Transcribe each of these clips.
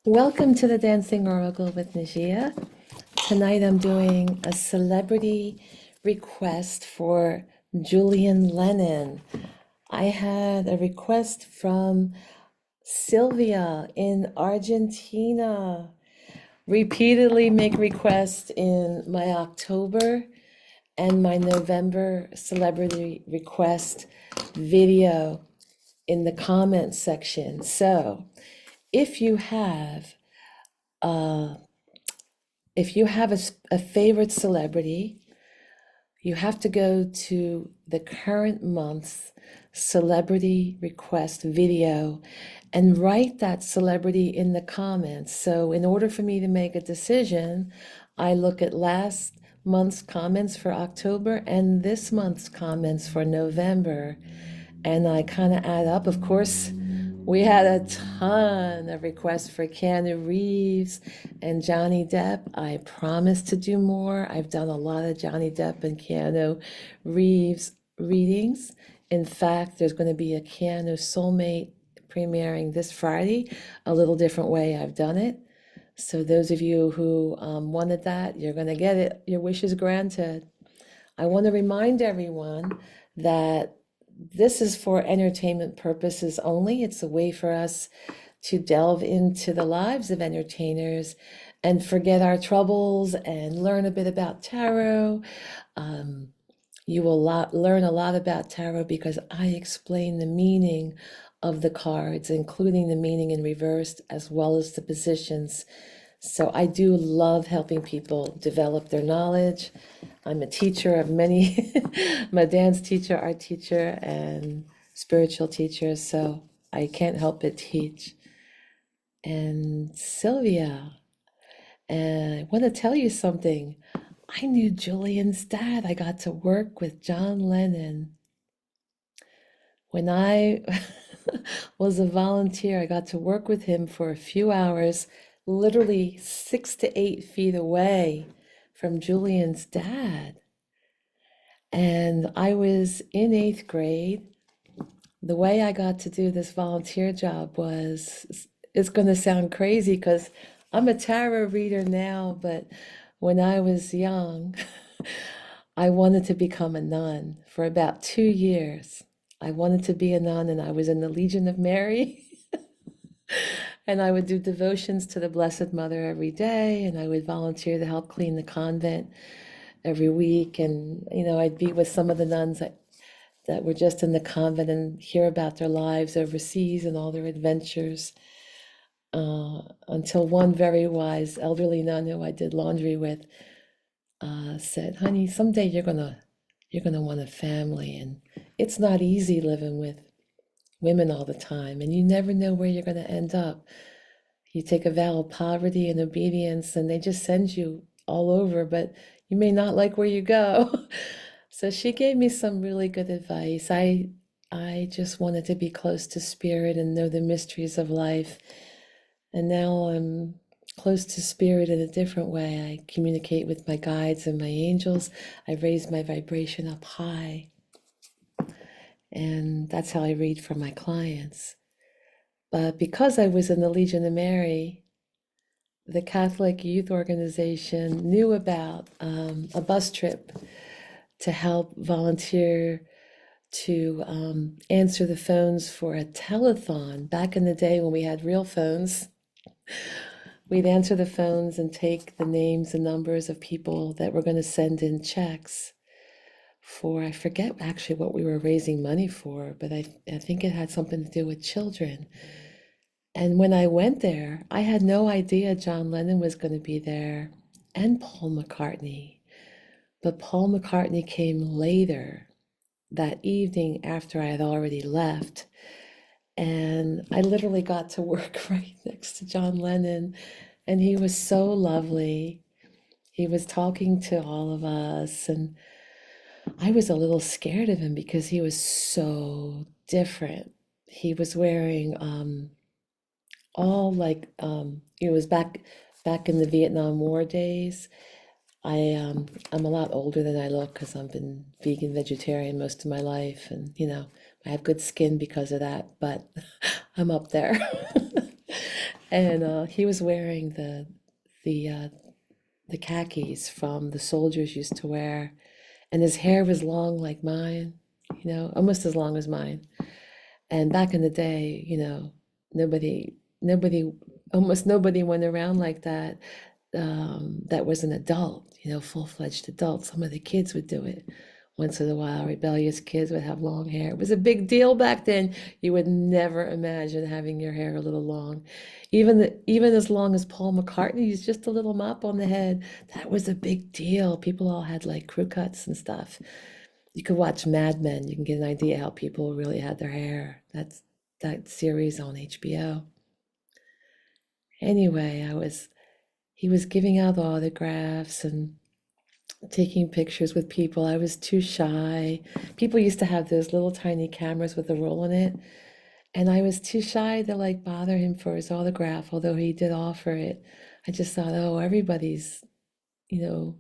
Welcome to the Dancing Oracle with Najia. Tonight I'm doing a celebrity request for Julian Lennon. I had a request from Sylvia in Argentina. Repeatedly make requests in my October and my November celebrity request video in the comments section. So if you have uh, if you have a favorite celebrity, you have to go to the current month's celebrity request video and write that celebrity in the comments. So, in order for me to make a decision, I look at last month's comments for October and this month's comments for November, and I kind of add up. Of course, we had a ton of requests for Keanu Reeves and Johnny Depp. I promise to do more. I've done a lot of Johnny Depp and Keanu Reeves readings. In fact, there's going to be a Keanu Soulmate premiering this Friday, a little different way I've done it. So those of you who wanted that, you're going to get it. Your wish is granted. I want to remind everyone that this is for entertainment purposes only. It's a way for us to delve into the lives of entertainers and forget our troubles and learn a bit about tarot. Um, you will learn a lot about tarot because I explain the meaning of the cards, including the meaning in reverse as well as the positions. So I do love helping people develop their knowledge. I'm a teacher of many, I'm a dance teacher, art teacher, and spiritual teacher, so I can't help but teach. And Sylvia, and I want to tell you something. I knew Julian's dad. I got to work with John Lennon. When I was a volunteer, I got to work with him for a few hours, literally 6 to 8 feet away from Julian's dad. And I was in eighth grade. The way I got to do this volunteer job was, it's going to sound crazy because I'm a tarot reader now, but when I was young, I wanted to become a nun for about 2 years. I wanted to be a nun, and I was in the Legion of Mary. And I would do devotions to the Blessed Mother every day, and I would volunteer to help clean the convent every week. And, I'd be with some of the nuns that were just in the convent and hear about their lives overseas and all their adventures. Until one very wise elderly nun who I did laundry with said, "Honey, someday you're gonna want a family, and it's not easy living with women all the time, and you never know where you're gonna end up. You take a vow of poverty and obedience, and they just send you all over, but you may not like where you go." So she gave me some really good advice. I just wanted to be close to spirit and know the mysteries of life. And now I'm close to spirit in a different way. I communicate with my guides and my angels. I raise my vibration up high. And that's how I read for my clients. But because I was in the Legion of Mary, the Catholic Youth Organization knew about a bus trip to help volunteer to answer the phones for a telethon. Back in the day when we had real phones, we'd answer the phones and take the names and numbers of people that were going to send in checks for, I forget actually what we were raising money for, but I think it had something to do with children. And when I went there, I had no idea John Lennon was going to be there and Paul McCartney. But Paul McCartney came later that evening after I had already left. And I literally got to work right next to John Lennon. And he was so lovely. He was talking to all of us. And I was a little scared of him because he was so different. He was wearing all like it was back in the Vietnam War days. I'm a lot older than I look because I've been vegan vegetarian most of my life, and I have good skin because of that, but I'm up there. And he was wearing the uh, the khakis from the soldiers used to wear, and his hair was long like mine, almost as long as mine. And back in the day, nobody, almost nobody went around like that. That was an adult, full-fledged adult. Some of the kids would do it once in a while. Rebellious kids would have long hair. It was a big deal back then. You would never imagine having your hair a little long. Even as long as Paul McCartney's, just a little mop on the head. That was a big deal. People all had like crew cuts and stuff. You could watch Mad Men. You can get an idea how people really had their hair. That's that series on HBO. Anyway, he was giving out autographs and taking pictures with people. I was too shy. People used to have those little tiny cameras with a roll in it, and I was too shy to like bother him for his autograph, although he did offer it. I just thought, oh, everybody's, you know,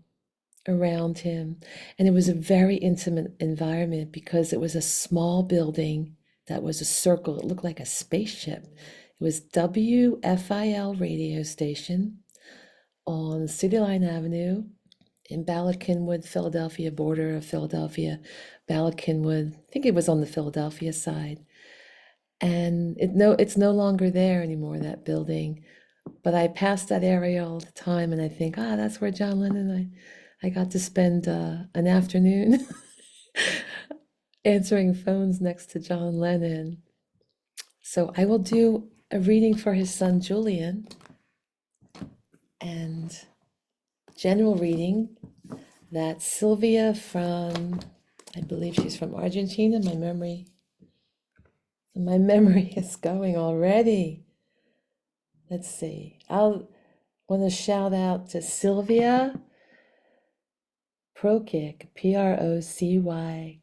around him. And it was a very intimate environment because it was a small building that was a circle. It looked like a spaceship. It was WFIL radio station on City Line Avenue in Bala Cynwyd, Philadelphia, border of Philadelphia. Bala Cynwyd, I think it was on the Philadelphia side. And it's no longer there anymore, that building. But I pass that area all the time and I think, that's where John Lennon, I got to spend an afternoon answering phones next to John Lennon. So I will do a reading for his son Julian and general reading that Sylvia from, I believe she's from Argentina. My memory is going already. Let's see. I'll want to shout out to Sylvia Procyk, Procyk.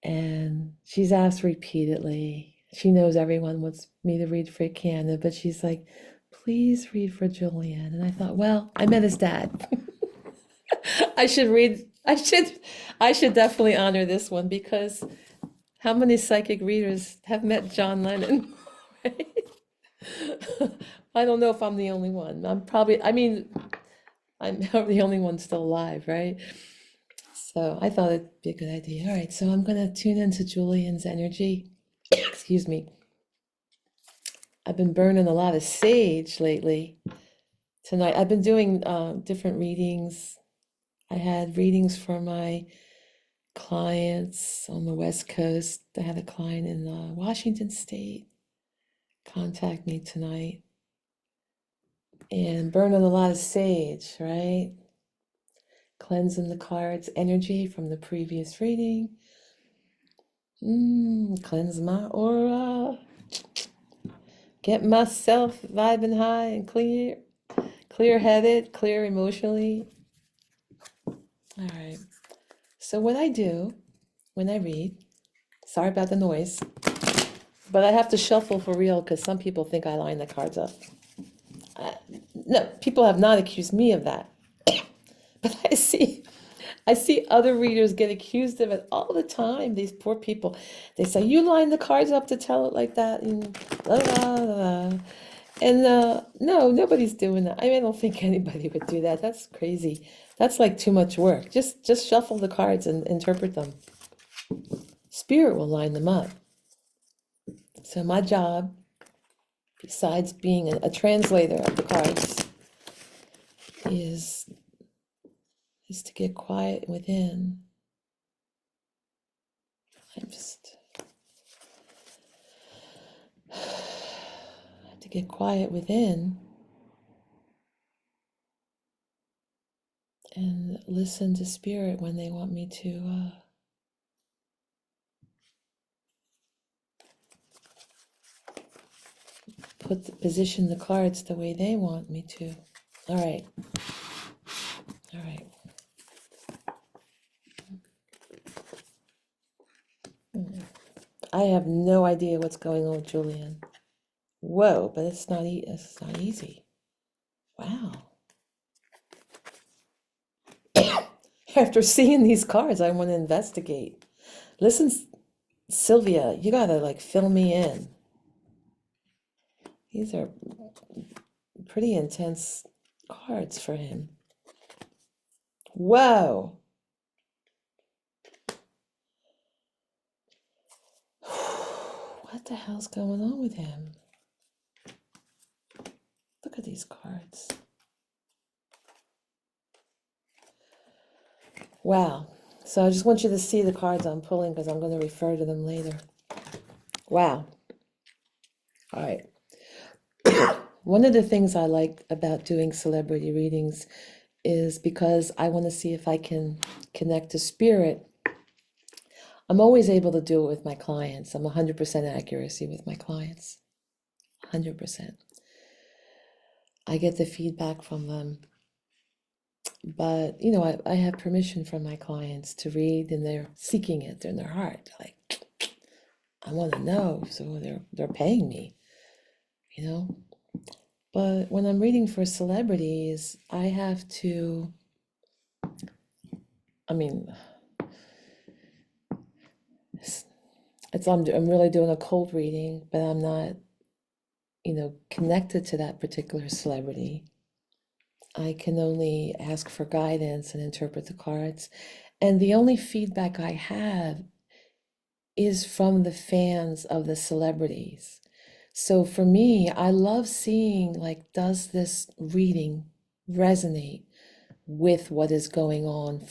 And she's asked repeatedly. She knows everyone wants me to read for Canada, but she's like, please read for Julian. And I thought, well, I met his dad. I should read, I should definitely honor this one because how many psychic readers have met John Lennon? Right? I don't know if I'm the only one. I'm the only one still alive, right? So I thought it'd be a good idea. All right, so I'm going to tune into Julian's energy. Excuse me. I've been burning a lot of sage lately. Tonight, I've been doing different readings. I had readings for my clients on the West Coast. I had a client in Washington State contact me tonight. And burning a lot of sage, right? Cleansing the cards' energy from the previous reading. Cleanse my aura. Get myself vibing high and clear-headed, clear emotionally. All right. So what I do when I read, sorry about the noise, but I have to shuffle for real because some people think I line the cards up. No, people have not accused me of that. But I see other readers get accused of it all the time. These poor people. They say, you line the cards up to tell it like that. And blah, blah, blah. And no, nobody's doing that. I mean, I don't think anybody would do that. That's crazy. That's like too much work. Just shuffle the cards and interpret them. Spirit will line them up. So my job, besides being a translator of the cards, is to get quiet within. I have to get quiet within and listen to spirit when they want me to position the cards the way they want me to. All right. I have no idea what's going on with Julian. Whoa, but it's not easy. Wow. After seeing these cards, I want to investigate. Listen, Sylvia, you gotta like fill me in. These are pretty intense cards for him. Whoa. What the hell's going on with him? Look at these cards. Wow. So I just want you to see the cards I'm pulling because I'm going to refer to them later. Wow. All right. One of the things I like about doing celebrity readings is because I want to see if I can connect to spirit. I'm always able to do it with my clients. I'm 100% accuracy with my clients. 100%. I get the feedback from them. But, you know, I have permission from my clients to read and they're seeking it in their heart. Like, I want to know. So they're paying me, you know. But when I'm reading for celebrities, I have to, I mean, I'm really doing a cold reading, but I'm not, you know, connected to that particular celebrity. I can only ask for guidance and interpret the cards. And the only feedback I have is from the fans of the celebrities. So for me, I love seeing, like, does this reading resonate with what is going on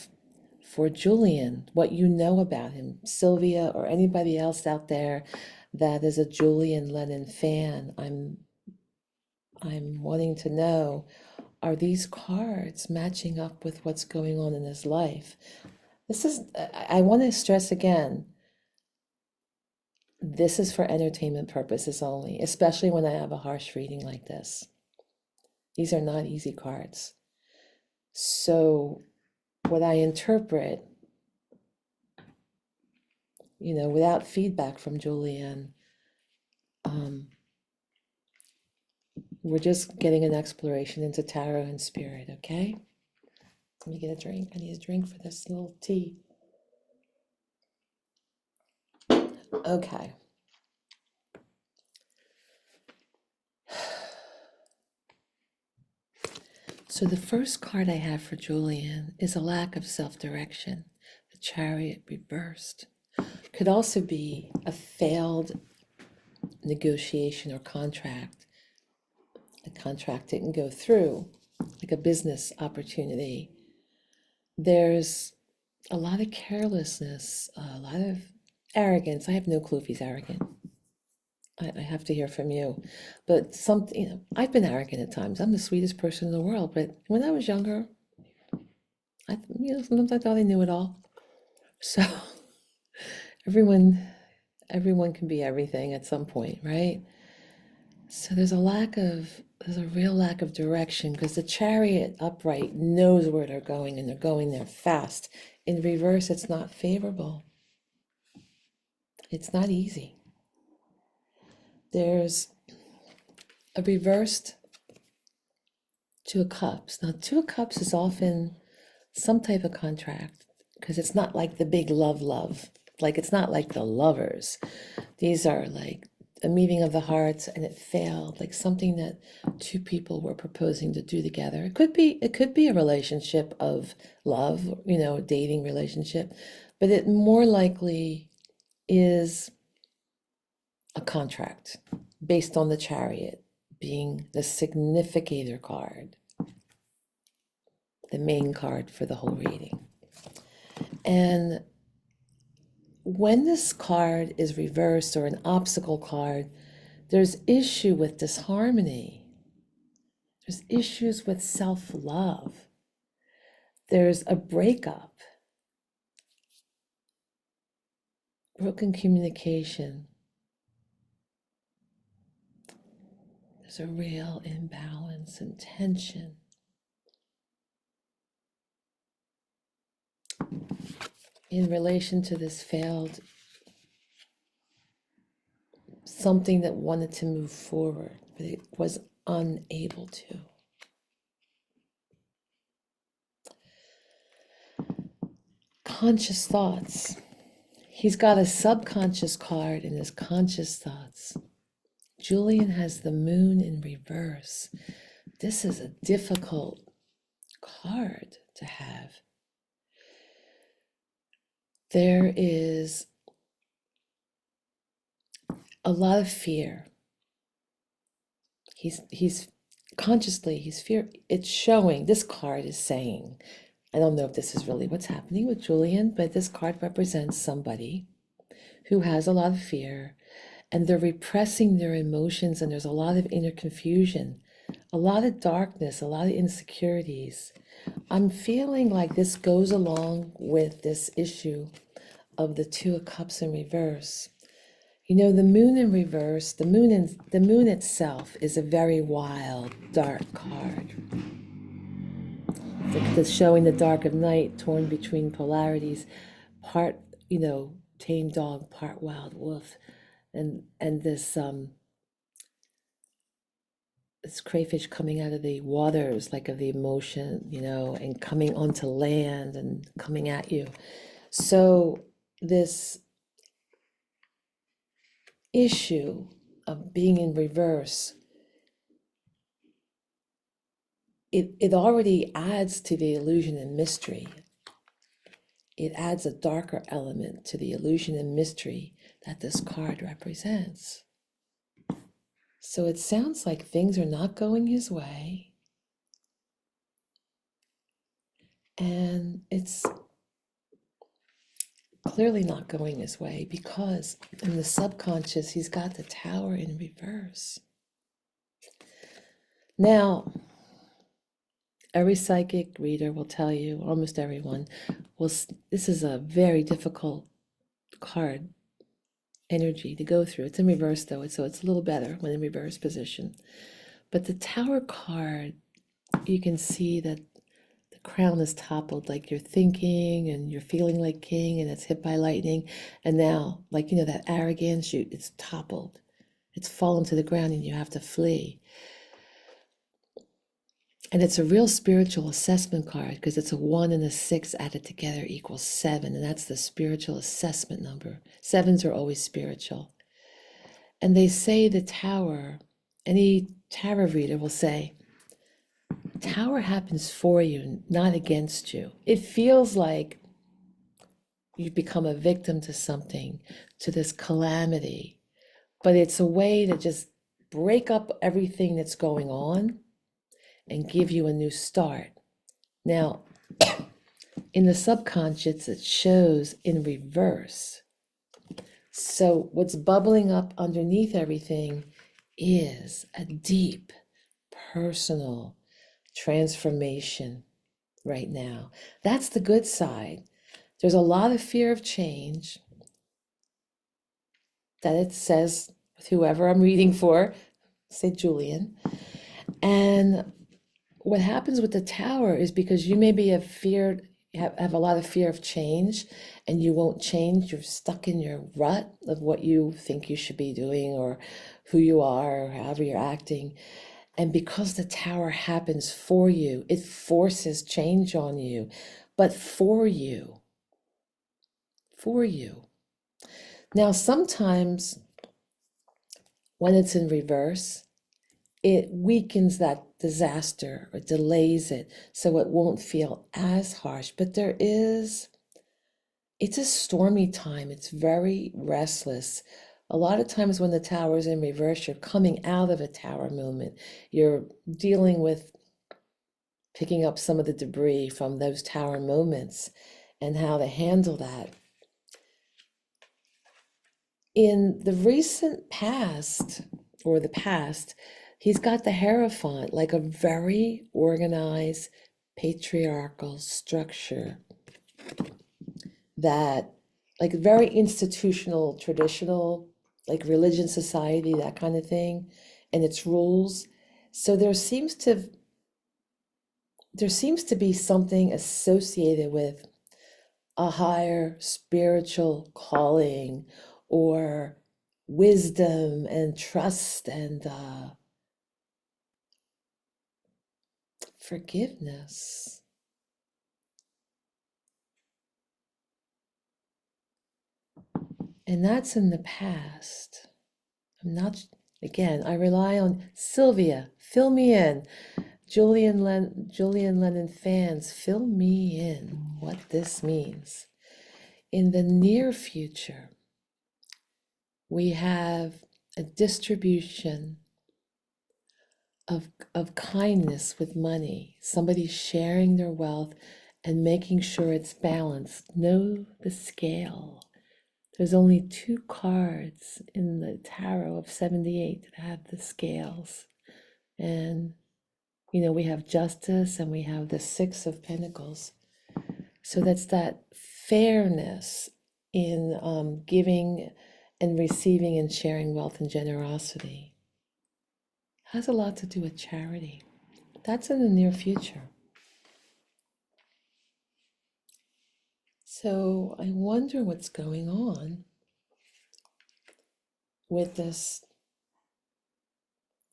for Julian, what you know about him, Sylvia, or anybody else out there that is a Julian Lennon fan. I'm wanting to know, are these cards matching up with what's going on in his life? I want to stress again, this is for entertainment purposes only, especially when I have a harsh reading like this. These are not easy cards. So what I interpret, you know, without feedback from Julian, we're just getting an exploration into tarot and spirit, okay? Let me get a drink. I need a drink for this little tea. Okay. So the first card I have for Julian is a lack of self-direction. The Chariot reversed. Could also be a failed negotiation or contract. The contract didn't go through, like a business opportunity. There's a lot of carelessness, a lot of arrogance. I have no clue if he's arrogant. I have to hear from you. But something, you know, I've been arrogant at times. I'm the sweetest person in the world. But when I was younger, sometimes I thought I knew it all. So everyone can be everything at some point, right? So there's a real lack of direction because the Chariot upright knows where they're going and they're going there fast. In reverse, it's not favorable. It's not easy. There's a reversed Two of Cups. Now, Two of Cups is often some type of contract because it's not like the big love. Like, it's not like the lovers. These are like a meeting of the hearts and it failed, like something that two people were proposing to do together. It could be a relationship of love, you know, a dating relationship, but it more likely is a contract based on the Chariot being the significator card, the main card for the whole reading. And when this card is reversed or an obstacle card, there's issue with disharmony. There's issues with self-love. There's a breakup, broken communication. There's a real imbalance and tension. In relation to this failed, something that wanted to move forward, but it was unable to. Conscious thoughts. He's got a subconscious card in his conscious thoughts. Julian has the moon in reverse. This is a difficult card to have. There is a lot of fear. He's consciously, he's fear. It's showing, this card is saying, I don't know if this is really what's happening with Julian, but this card represents somebody who has a lot of fear and they're repressing their emotions, and there's a lot of inner confusion, a lot of darkness, a lot of insecurities. I'm feeling like this goes along with this issue of the Two of Cups in reverse. You know, the moon in reverse, the moon itself is a very wild, dark card. It's showing the dark of night torn between polarities, part, tame dog, part wild wolf, and this crayfish coming out of the waters, like of the emotion, and coming onto land and coming at you. So this issue of being in reverse, it already adds to the illusion and mystery. It adds a darker element to the illusion and mystery that this card represents. So it sounds like things are not going his way. And it's clearly not going his way because in the subconscious, he's got the Tower in reverse. Now, every psychic reader will tell you, almost everyone, this is a very difficult card energy to go through. It's in reverse though, so it's a little better when in reverse position. But the Tower card, you can see that the crown is toppled, like you're thinking and you're feeling like king and it's hit by lightning. And now, like, that arrogance, it's toppled. It's fallen to the ground and you have to flee. And it's a real spiritual assessment card because it's a 1 and a 6 added together equals 7. And that's the spiritual assessment number. 7s are always spiritual. And they say the Tower, any tarot reader will say, Tower happens for you, not against you. It feels like you've become a victim to something, to this calamity. But it's a way to just break up everything that's going on and give you a new start. Now, in the subconscious, it shows in reverse. So what's bubbling up underneath everything is a deep, personal transformation right now. That's the good side. There's a lot of fear of change that it says with whoever I'm reading for, say Julian. And what happens with the Tower is because you maybe have a lot of fear of change and you won't change. You're stuck in your rut of what you think you should be doing or who you are or however you're acting. And because the Tower happens for you, it forces change on you, but for you. Now, sometimes when it's in reverse, it weakens that disaster or delays it so it won't feel as harsh. But it's a stormy time. It's very restless. A lot of times when the Tower is in reverse, you're coming out of a Tower moment. You're dealing with picking up some of the debris from those Tower moments and how to handle that. In the recent past, or the past, he's got the Hierophant, like a very organized patriarchal structure that, like very institutional, traditional, like religion, society, that kind of thing, and its rules. So there seems to be something associated with a higher spiritual calling or wisdom and trust and forgiveness. And that's in the past. Again, I rely on Sylvia. Fill me in. Julian Lennon fans, fill me in what this means. In the near future, we have a distribution of kindness with money, somebody sharing their wealth and making sure it's balanced. Know the scale. There's only 2 cards in the tarot of 78 that have the scales. And, we have justice and we have the 6 of Pentacles. So that's that fairness in giving and receiving and sharing wealth and generosity. Has a lot to do with charity. That's in the near future. So I wonder what's going on with this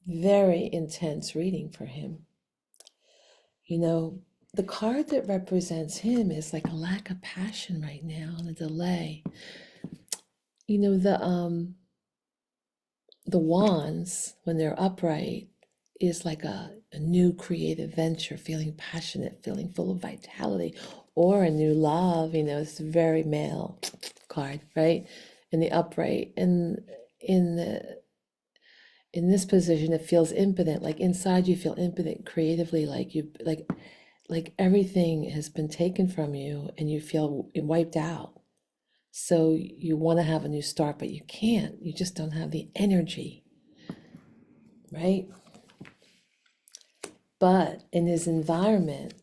very intense reading for him. The card that represents him is like a lack of passion right now and a delay. The wands, when they're upright, is like a new creative venture, feeling passionate, feeling full of vitality, or a new love. It's a very male card, right? In the upright, and in this position, it feels impotent. Like inside, you feel impotent creatively, like everything has been taken from you, and you feel wiped out. So you want to have a new start, but you can't. You just don't have the energy, right? But in his environment,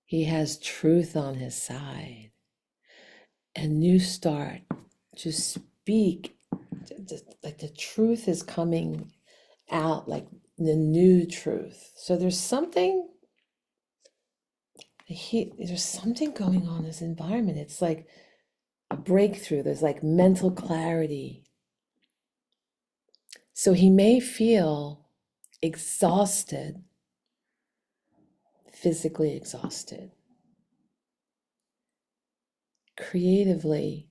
he has truth on his side. A new start. To speak, like the truth is coming out, like the new truth. So there's something going on in his environment. It's like a breakthrough. There's like mental clarity. So he may feel exhausted, physically exhausted, creatively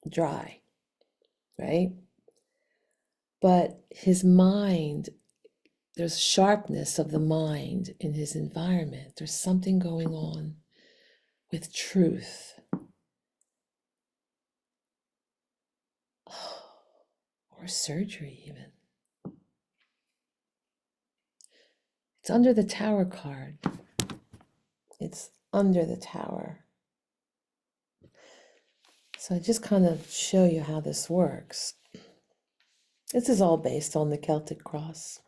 dry, right? But his mind, there's sharpness of the mind in his environment. There's something going on with truth. Or surgery even. It's under the Tower card. It's under the Tower. So I just kind of show you how this works. This is all based on the Celtic cross.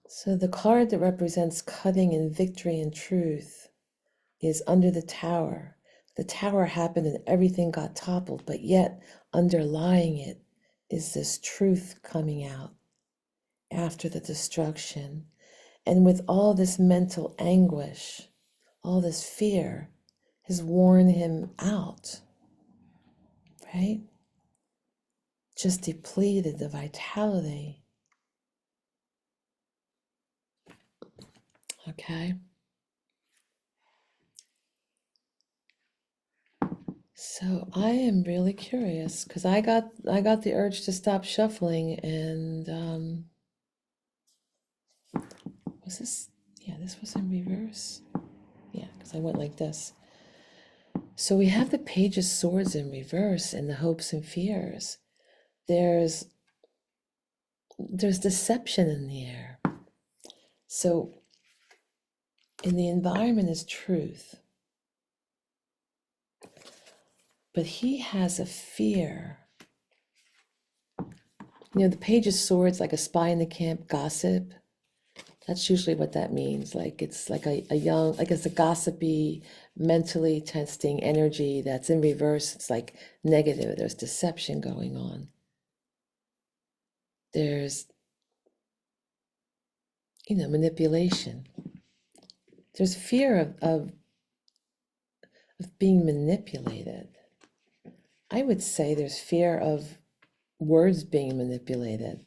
So the card that represents cutting and victory and truth is under the Tower. The Tower happened and everything got toppled, but yet underlying it is this truth coming out after the destruction. And with all this mental anguish, all this fear has worn him out, right? Just depleted the vitality. Okay. So I am really curious because I got the urge to stop shuffling, and was this, yeah, this was in reverse. Yeah, because I went like this. So we have the Page of Swords in reverse and the hopes and fears. There's deception in the air. So in the environment is truth. But he has a fear. The Page of Swords, like a spy in the camp, gossip. That's usually what that means. Like it's like a young, like it's a gossipy, mentally testing energy that's in reverse. It's like negative. There's deception going on. There's, manipulation. There's fear of being manipulated. I would say there's fear of words being manipulated.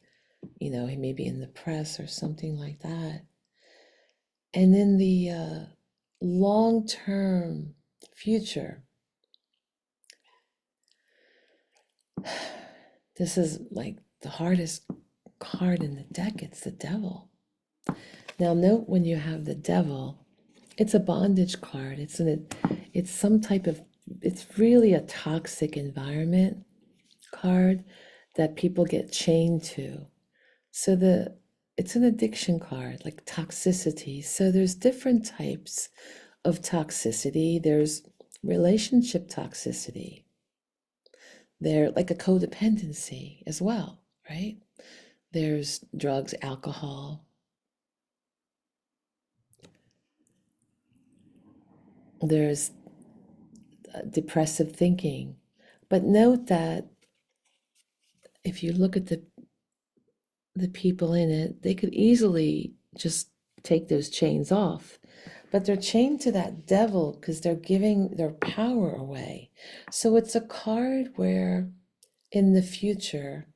He may be in the press or something like that. And in the long-term future, This is like the hardest card in the deck. It's the devil. Now note when you have the devil, it's a bondage card. It's some type of, it's really a toxic environment card that people get chained to. So it's an addiction card, like toxicity. So there's different types of toxicity. There's relationship toxicity. They're like a codependency as well, right? There's drugs, alcohol. There's depressive thinking. But note that if you look at the people in it, they could easily just take those chains off. But they're chained to that devil because they're giving their power away. So it's a card where in the future,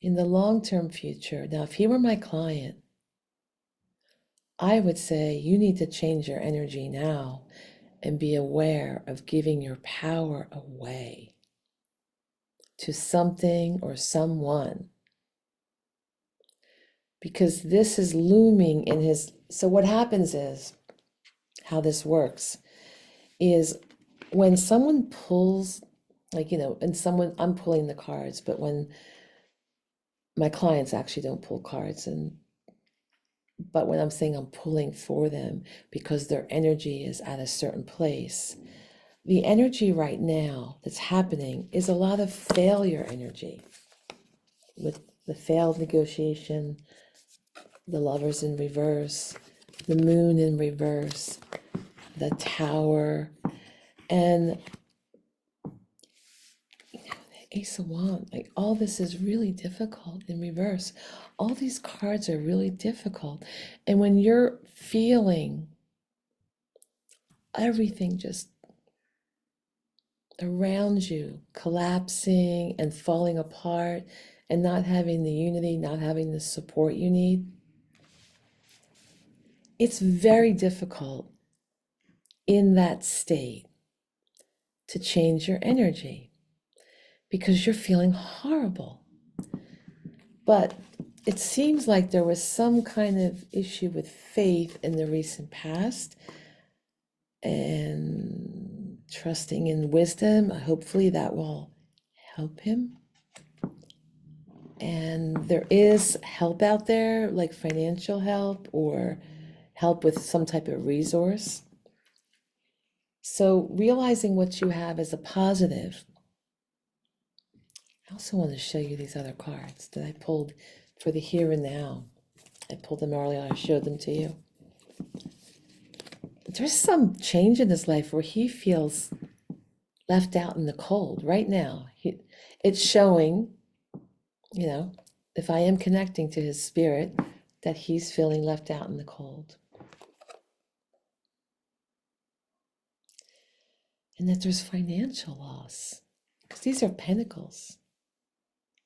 in the long-term future, now if he were my client, I would say you need to change your energy now and be aware of giving your power away to something or someone, because this is looming in his. So what happens is, how this works is when someone pulls, like, and someone, I'm pulling the cards, but when my clients actually don't pull cards, but when I'm saying I'm pulling for them because their energy is at a certain place, the energy right now that's happening is a lot of failure energy, with the failed negotiation, the lovers in reverse, the moon in reverse, the tower, and the Ace of Wands. Like, all this is really difficult in reverse. All these cards are really difficult. And when you're feeling everything just around you collapsing and falling apart and not having the unity, not having the support you need, it's very difficult in that state to change your energy because you're feeling horrible. But it seems like there was some kind of issue with faith in the recent past and trusting in wisdom. Hopefully that will help him. And there is help out there, like financial help or help with some type of resource. So realizing what you have as a positive. I also want to show you these other cards that I pulled for the here and now. I pulled them earlier, I showed them to you. There's some change in his life where he feels left out in the cold right now. It's showing, if I am connecting to his spirit, that he's feeling left out in the cold. And that there's financial loss, because these are pentacles.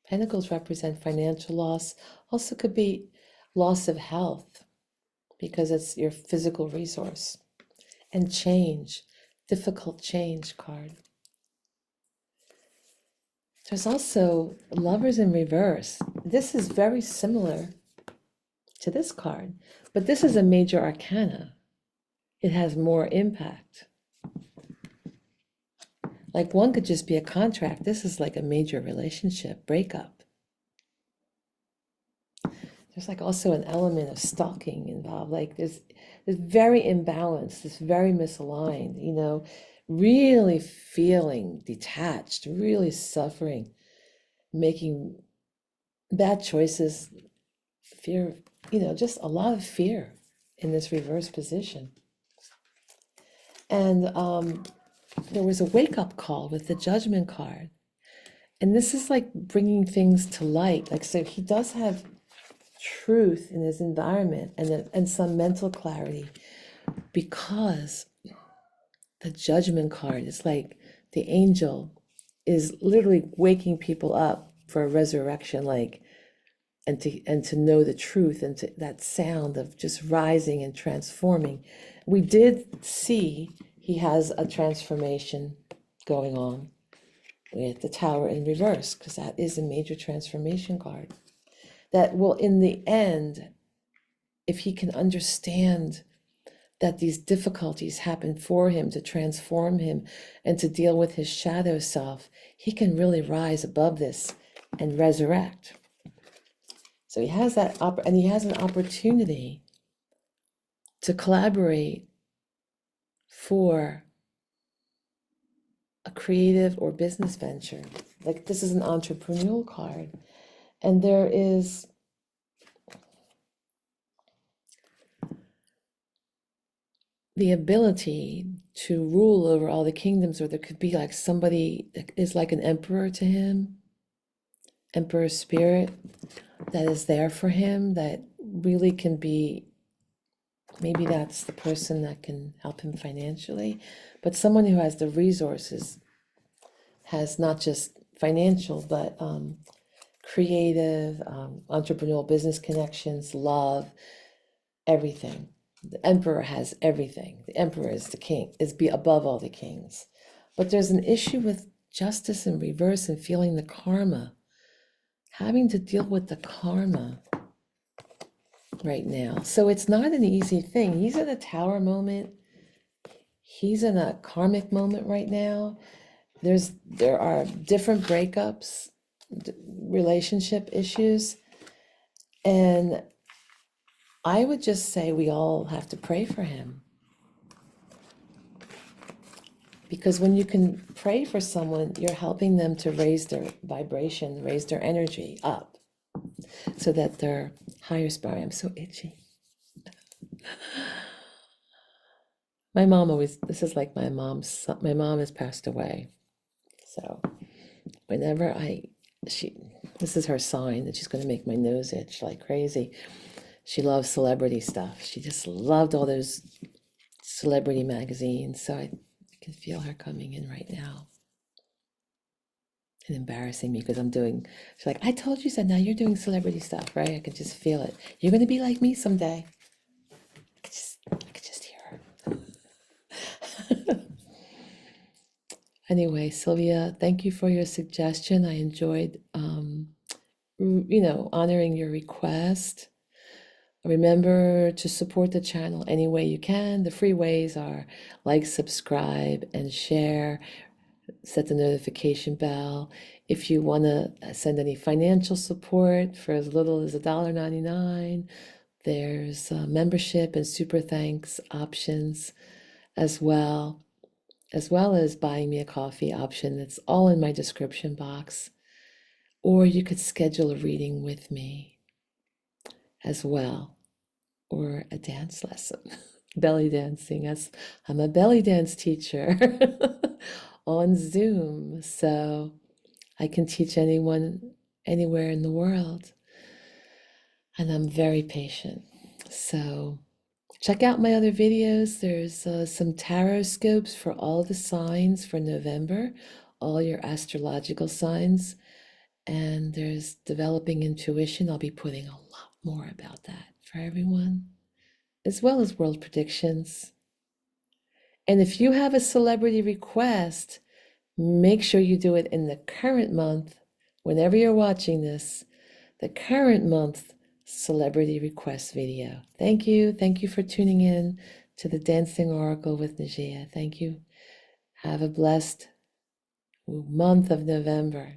Pentacles represent financial loss. Also could be loss of health, because it's your physical resource. And change, difficult change card. There's also lovers in reverse. This is very similar to this card, but this is a major arcana. It has more impact. Like, one could just be a contract. This is like a major relationship breakup. There's like also an element of stalking involved. Like there's very imbalanced, it's very misaligned, really feeling detached, really suffering, making bad choices, fear, just a lot of fear in this reverse position. And there was a wake-up call with the Judgment card. And this is like bringing things to light. Like, so he does have truth in his environment and some mental clarity, because the Judgment card is like the angel is literally waking people up for a resurrection, like, and to know the truth, and to that sound of just rising and transforming. We did see he has a transformation going on with the Tower in reverse, because that is a major transformation card that will, in the end, if he can understand that these difficulties happen for him to transform him and to deal with his shadow self, he can really rise above this and resurrect. So he has that and he has an opportunity to collaborate for a creative or business venture. Like, this is an entrepreneurial card, and there is the ability to rule over all the kingdoms, or there could be like somebody that is like an emperor to him, emperor spirit that is there for him, that really can be, maybe that's the person that can help him financially, but someone who has the resources, has not just financial, but creative, entrepreneurial, business connections, love, everything. The emperor has everything. The emperor is the king, is be above all the kings. But there's an issue with justice in reverse and feeling the karma, having to deal with the karma right now. So it's not an easy thing. He's in a tower moment. He's in a karmic moment right now. There are different breakups, relationship issues, and I would just say we all have to pray for him. Because when you can pray for someone, you're helping them to raise their vibration, raise their energy up, so that they're higher spirit. I'm so itchy. My mom always, this is like my mom has passed away. So whenever this is her sign that she's going to make my nose itch like crazy. She loves celebrity stuff. She just loved all those celebrity magazines. So I can feel her coming in right now and embarrassing me because she's like, I told you so, now you're doing celebrity stuff, right? I can just feel it. You're going to be like me someday. I could just hear her. Anyway, Sylvia, thank you for your suggestion. I enjoyed, honoring your request. Remember to support the channel any way you can. The free ways are like, subscribe, and share. Set the notification bell. If you want to send any financial support for as little as $1.99, there's membership and SuperThanks options as well as buying me a coffee option. It's all in my description box. Or you could schedule a reading with me as well, or a dance lesson. Belly dancing, as I'm a belly dance teacher on Zoom, so I can teach anyone anywhere in the world, and I'm very patient. So check out my other videos. There's some tarot scopes for all the signs for November, all your astrological signs, and there's developing intuition. I'll be putting a lot more about that for everyone, as well as world predictions. And if you have a celebrity request, make sure you do it in the current month. Whenever you're watching this, the current month celebrity request video. Thank you. Thank you for tuning in to the Dancing Oracle with Najia. Thank you. Have a blessed month of November.